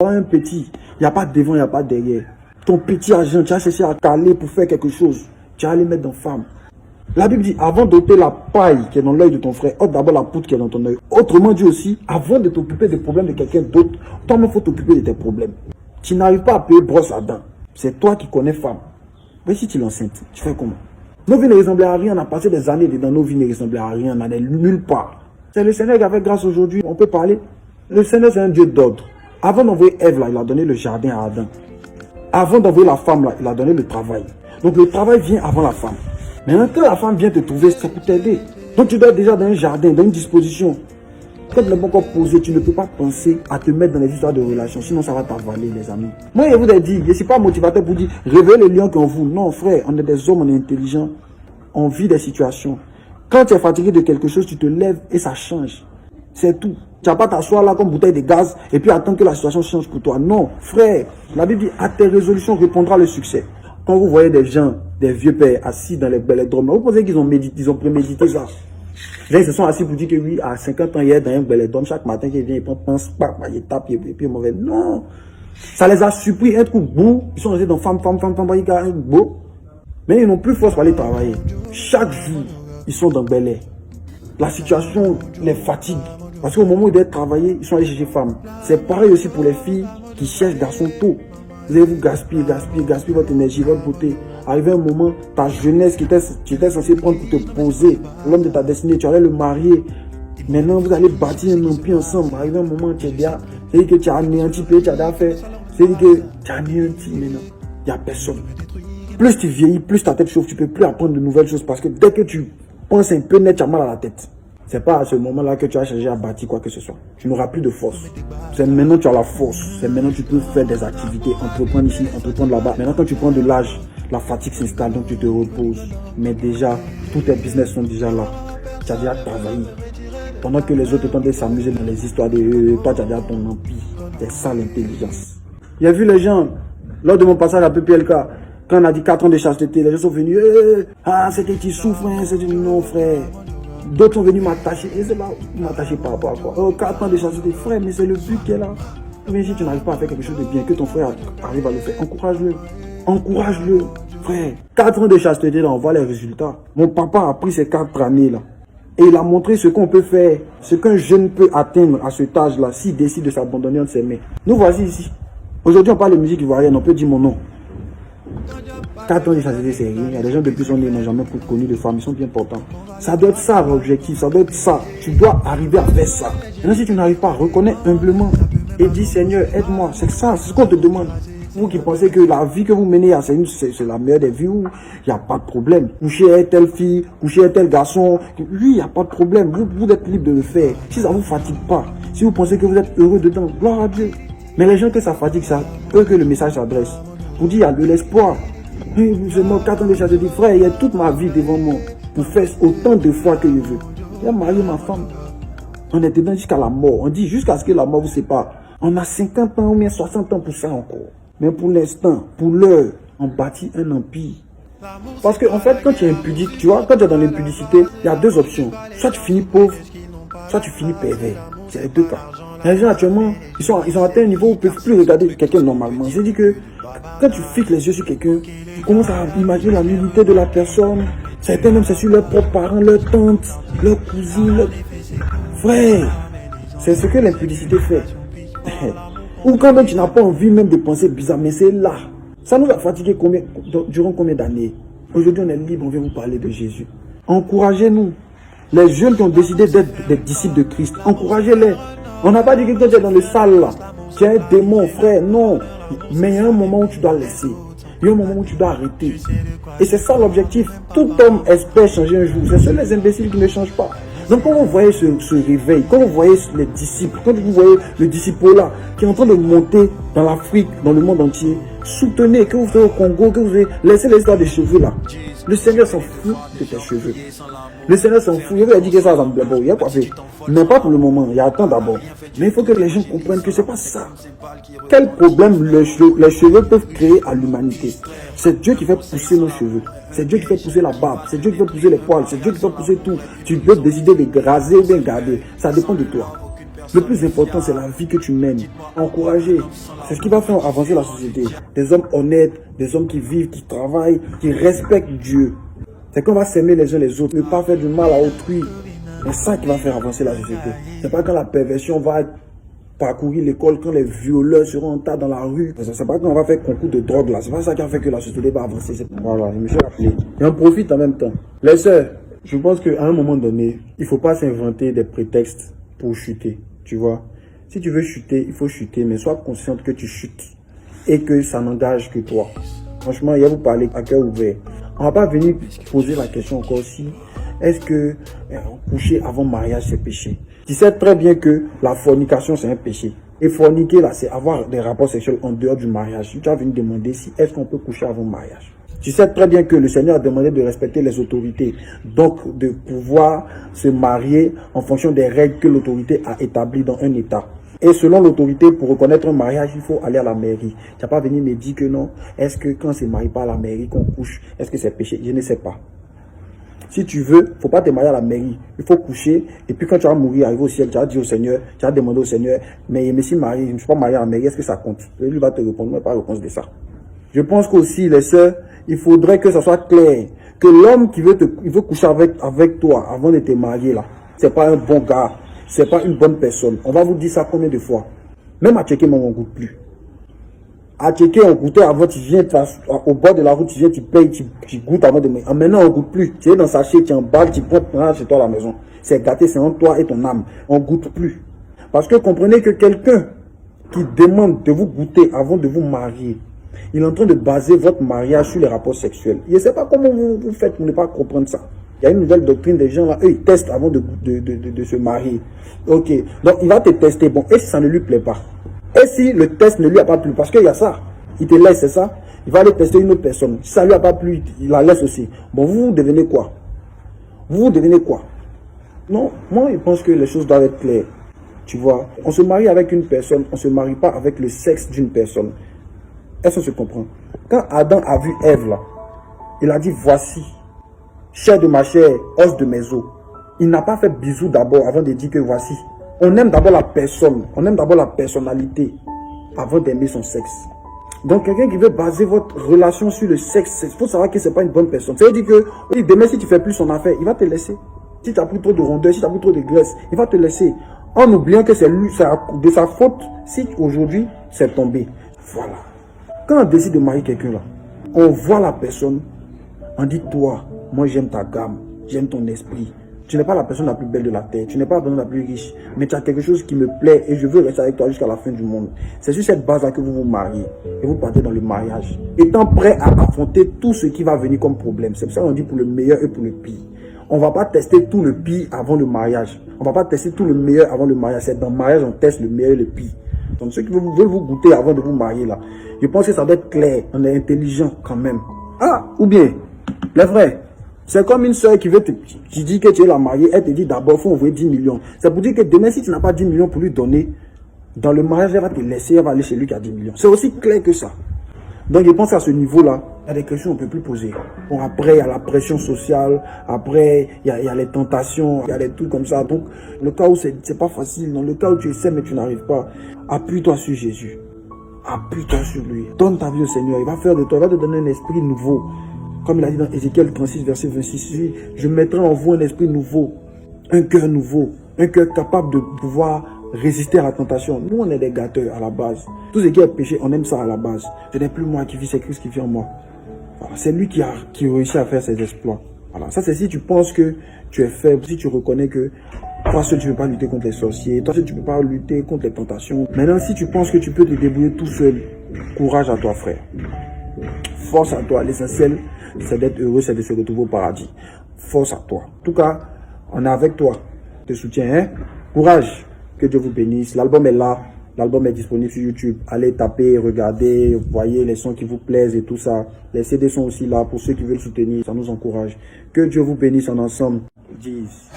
Un petit, il n'y a pas devant, il n'y a pas derrière. Ton petit argent, tu as cherché à caler pour faire quelque chose. Tu vas aller mettre dans femme. La Bible dit, avant d'ôter la paille qui est dans l'œil de ton frère, ôte d'abord la poutre qui est dans ton œil. Autrement dit aussi, avant de t'occuper des problèmes de quelqu'un d'autre, toi-même, il faut t'occuper de tes problèmes. Tu n'arrives pas à payer brosse à dents. C'est toi qui connais femme. Mais si tu l'enceintes, tu fais comment? Nos vies ne ressemblaient à rien. On a passé des années dedans. Nos vies ne ressemblaient à rien. On n'allait nulle part. C'est le Seigneur qui a fait grâce aujourd'hui. On peut parler. Le Seigneur, c'est un Dieu d'ordre. Avant d'envoyer Ève, là, il a donné le jardin à Adam. Avant d'envoyer la femme, là, il a donné le travail. Donc le travail vient avant la femme. Maintenant, quand la femme vient te trouver, c'est pour t'aider. Donc tu dois être déjà dans un jardin, dans une disposition. Quand le bon corps posé, tu ne peux pas penser à te mettre dans les histoires de relations. Sinon, ça va t'avaler, les amis. Moi, je vous ai dit, je ne suis pas motivateur pour dire, réveillez les lions qui ont vous. Non, frère, on est des hommes, on est intelligents. On vit des situations. Quand tu es fatigué de quelque chose, tu te lèves et ça change. C'est tout. Tu n'as pas t'asseoir là comme bouteille de gaz et puis attendre que la situation change pour toi. Non, frère, la Bible dit, à tes résolutions répondra le succès. Quand vous voyez des gens, des vieux pères assis dans les bélodromes, vous pensez qu'ils ont médité, ils ont prémédité ça. Là, ils se sont assis pour dire que oui, à 50 ans, il y a dans un bélodrome, chaque matin qu'il vient, il prend un spark, il tape, et puis mauvais. Non. Ça les a surpris, un coup beau, ils sont restés dans femme, un beau. Mais ils n'ont plus force pour aller travailler. Chaque jour, ils sont dans Bel Air. La situation les fatigue. Parce qu'au moment où ils doivent travailler, ils sont allés chercher femme. C'est pareil aussi pour les filles qui cherchent garçon tôt. Vous allez vous gaspiller votre énergie, votre beauté. Arrivé un moment, ta jeunesse qui était censée prendre pour te poser, l'homme de ta destinée, tu allais le marier. Maintenant, vous allez bâtir un empire ensemble. Arrivé un moment, tu es déjà, c'est-à-dire que tu as anéanti, tu as déjà fait. C'est-à-dire que tu as anéanti maintenant. Il n'y a personne. Plus tu vieillis, plus ta tête chauffe, tu ne peux plus apprendre de nouvelles choses parce que dès que tu penses un peu net, tu as mal à la tête. C'est pas à ce moment-là que tu as cherché à bâtir quoi que ce soit. Tu n'auras plus de force. C'est maintenant que tu as la force. C'est maintenant que tu peux faire des activités, entreprendre ici, entreprendre là-bas. Maintenant, quand tu prends de l'âge, la fatigue s'installe, donc tu te reposes. Mais déjà, tous tes business sont déjà là. Tu as déjà travaillé. Pendant que les autres tentent s'amuser dans les histoires de toi, tu as déjà ton empire. C'est ça l'intelligence. Il y a vu les gens, lors de mon passage à PPLK, quand on a dit 4 ans de chasteté, les gens sont venus, c'est que tu souffres, hein, c'est du non, frère. D'autres sont venus m'attacher. Et c'est là, m'attacher par rapport à quoi? 4 ans de chasteté, frère, mais c'est le but qui est là. Mais si tu n'arrives pas à faire quelque chose de bien, que ton frère arrive à le faire, encourage-le. Encourage-le, frère. 4 ans de chasteté, là, on voit les résultats. Mon papa a pris ces 4 années, là. Et il a montré ce qu'on peut faire, ce qu'un jeune peut atteindre à cet âge-là, s'il décide de s'abandonner entre ses mains. Nous voici ici. Aujourd'hui, on parle de musique ivoirienne, on peut dire mon nom. 4 ans de chasteté, c'est rien. Il y a des gens depuis son nez, ils n'ont jamais connu de femmes, ils sont bien portants. Ça doit être ça l'objectif, ça doit être ça. Tu dois arriver à faire ça. Maintenant, si tu n'arrives pas, reconnais humblement et dis Seigneur, aide-moi. C'est ça, c'est ce qu'on te demande. Vous qui pensez que la vie que vous menez, c'est la meilleure des vies où il n'y a pas de problème. Coucher avec telle fille, coucher avec tel garçon, lui, il n'y a pas de problème. Vous êtes libre de le faire. Si ça ne vous fatigue pas, si vous pensez que vous êtes heureux dedans, gloire à Dieu. Mais les gens que ça fatigue, ça, eux que le message s'adresse. Vous dites, il y a de l'espoir. C'est moi, 4 ans de chasteté, frère, il y a toute ma vie devant moi pour faire autant de fois que je veux. J'ai marié ma femme. On est dedans jusqu'à la mort. On dit jusqu'à ce que la mort vous sépare. On a 50 ans ou bien 60 ans pour ça encore. Mais pour l'instant, pour l'heure, on bâtit un empire. Parce que en fait, quand tu es impudique, tu vois, quand tu es dans l'impudicité, il y a 2 options. Soit tu finis pauvre, soit tu finis pervers. C'est les 2 cas. Les gens actuellement, ils ont atteint un niveau où ils ne peuvent plus regarder quelqu'un normalement. C'est-à-dire que quand tu fixes les yeux sur quelqu'un, tu commences à imaginer la nullité de la personne. Certains même c'est sur leurs propres parents, leurs tantes, leurs cousines, leurs frères. C'est ce que l'impudicité fait. Ou quand même tu n'as pas envie même de penser bizarre, mais c'est là. Ça nous a fatigué durant combien d'années? Aujourd'hui on est libre, on vient vous parler de Jésus. Encouragez-nous. Les jeunes qui ont décidé d'être des disciples de Christ, encouragez-les. On n'a pas dit que quand tu es dans le salle là, tu es un démon, frère, non. Mais il y a un moment où tu dois laisser. Il y a un moment où tu dois arrêter. Et c'est ça l'objectif. Tout homme espère changer un jour. C'est seuls les imbéciles qui ne changent pas. Donc quand vous voyez ce réveil, quand vous voyez les disciples, quand vous voyez le disciple là qui est en train de monter dans l'Afrique, dans le monde entier, soutenez, que vous soyez au Congo, que vous ayez laissé les histoires des cheveux là. Le Seigneur s'en fout de tes cheveux. Le Seigneur s'en fout. Il veut dire que ça va il y a quoi faire. Mais pas pour le moment, il y a temps d'abord. Mais il faut que les gens comprennent que c'est pas ça. Quel problème les cheveux peuvent créer à l'humanité? C'est Dieu qui fait pousser nos cheveux. C'est Dieu qui fait pousser la barbe. C'est Dieu qui fait pousser les poils. C'est Dieu qui fait pousser tout. Tu peux décider de raser ou bien garder. Ça dépend de toi. Le plus important, c'est la vie que tu mènes. Encourager. C'est ce qui va faire avancer la société. Des hommes honnêtes, des hommes qui vivent, qui travaillent, qui respectent Dieu. C'est qu'on va s'aimer les uns les autres, ne pas faire du mal à autrui. C'est ça qui va faire avancer la société. C'est pas quand la perversion va parcourir l'école, quand les violeurs seront en tas dans la rue. C'est pas quand on va faire concours de drogue là. C'est pas ça qui va faire que la société va avancer. Voilà, je me suis rappelé. Et on profite en même temps. Les sœurs, je pense qu'à un moment donné, il faut pas s'inventer des prétextes pour chuter. Tu vois, si tu veux chuter, il faut chuter, mais sois consciente que tu chutes et que ça n'engage que toi. Franchement, il y a vous parler à cœur ouvert. On va pas venir poser la question encore si est-ce que coucher avant mariage c'est péché. Tu sais très bien que la fornication c'est un péché. Et forniquer là, c'est avoir des rapports sexuels en dehors du mariage. Tu vas venir demander si est-ce qu'on peut coucher avant mariage. Tu sais très bien que le Seigneur a demandé de respecter les autorités, donc de pouvoir se marier en fonction des règles que l'autorité a établies dans un État. Et selon l'autorité, pour reconnaître un mariage, il faut aller à la mairie. Tu n'as pas venu me dire que non. Est-ce que quand on ne se marie pas à la mairie, qu'on couche, est-ce que c'est péché? Je ne sais pas. Si tu veux, il ne faut pas te marier à la mairie. Il faut coucher. Et puis quand tu vas mourir, arriver au ciel, tu vas dire au Seigneur, tu vas demander au Seigneur, mais je me suis marié, je ne me suis pas marié à la mairie, est-ce que ça compte? Et lui va te répondre, mais pas réponse de ça. Je pense qu'aussi, les sœurs, il faudrait que ça soit clair. Que l'homme qui veut coucher avec toi avant de te marier là, c'est pas un bon gars. C'est pas une bonne personne. On va vous dire ça combien de fois? Même à checker, on ne goûte plus. À checker, on goûtait avant, tu viens au bord de la route, tu viens, tu payes, tu goûtes avant de me. Maintenant, on ne goûte plus. Tu es dans sa sachet, tu emballes, tu prends chez toi à la maison. C'est gâté, c'est entre toi et ton âme. On ne goûte plus. Parce que comprenez que quelqu'un qui demande de vous goûter avant de vous marier, il est en train de baser votre mariage sur les rapports sexuels. Je ne sais pas comment vous faites pour ne pas comprendre ça. Il y a une nouvelle doctrine des gens là, eux ils testent avant de se marier. Ok, donc il va te tester. Bon, et si ça ne lui plaît pas? Et si le test ne lui a pas plu? Parce qu'il y a ça, il te laisse, c'est ça? Il va aller tester une autre personne. Si ça ne lui a pas plu, il la laisse aussi. Bon, vous devenez quoi? Vous devenez quoi? Non, moi je pense que les choses doivent être claires. Tu vois, on se marie avec une personne, on ne se marie pas avec le sexe d'une personne. Est-ce qu'on se comprend? Quand Adam a vu Ève là, il a dit voici, chair de ma chair, os de mes os. Il n'a pas fait bisou d'abord avant de dire que voici. On aime d'abord la personne, on aime d'abord la personnalité avant d'aimer son sexe. Donc quelqu'un qui veut baser votre relation sur le sexe, il faut savoir que ce n'est pas une bonne personne. Ça veut dire que demain si tu ne fais plus son affaire, il va te laisser. Si tu as pris trop de rondeur, si tu as pris trop de graisse, il va te laisser. En oubliant que c'est lui, c'est de sa faute si aujourd'hui c'est tombé. Voilà. Quand on décide de marier quelqu'un là, on voit la personne, on dit toi, moi j'aime ta gamme, j'aime ton esprit. Tu n'es pas la personne la plus belle de la terre, tu n'es pas la personne la plus riche, mais tu as quelque chose qui me plaît et je veux rester avec toi jusqu'à la fin du monde. C'est sur cette base-là que vous vous mariez et vous partez dans le mariage, étant prêt à affronter tout ce qui va venir comme problème. C'est pour ça qu'on dit pour le meilleur et pour le pire. On ne va pas tester tout le pire avant le mariage. On ne va pas tester tout le meilleur avant le mariage. C'est dans le mariage on teste le meilleur et le pire. Donc ceux qui veulent vous goûter avant de vous marier là, je pense que ça doit être clair. On est intelligent quand même. Ah, ou bien, les vrais. C'est comme une soeur qui veut qui dit que tu es la mariée, elle te dit d'abord il faut envoyer 10 millions. C'est pour dire que demain si tu n'as pas 10 millions pour lui donner, dans le mariage elle va te laisser, elle va aller chez lui qui a 10 millions. C'est aussi clair que ça. Donc je pense à ce niveau-là, il y a des questions qu'on ne peut plus poser. Bon, après il y a la pression sociale, après il y a les tentations, il y a des trucs comme ça. Donc le cas où c'est pas facile, dans le cas où tu essaies mais tu n'arrives pas, appuie-toi sur Jésus. Appuie-toi sur lui. Donne ta vie au Seigneur, il va faire de toi, il va te donner un esprit nouveau. Comme il a dit dans Ézéchiel 36, verset 26, je mettrai en vous un esprit nouveau, un cœur capable de pouvoir résister à la tentation. Nous, on est des gâteurs à la base. Tout ce qui est péché, on aime ça à la base. Ce n'est plus moi qui vis, c'est Christ qui vit en moi. Voilà. C'est lui qui réussit à faire ses exploits. Voilà. Ça, c'est si tu penses que tu es faible, si tu reconnais que toi seul, tu ne peux pas lutter contre les sorciers, toi seul, tu ne peux pas lutter contre les tentations. Maintenant, si tu penses que tu peux te débrouiller tout seul, courage à toi, frère. Force à toi. L'essentiel, c'est d'être heureux, c'est de se retrouver au paradis. Force à toi. En tout cas, on est avec toi. Je te soutiens, hein? Courage. Que Dieu vous bénisse. L'album est là. L'album est disponible sur YouTube. Allez taper, regardez, voyez les sons qui vous plaisent et tout ça. Les CD sont aussi là pour ceux qui veulent soutenir. Ça nous encourage. Que Dieu vous bénisse en ensemble. 10.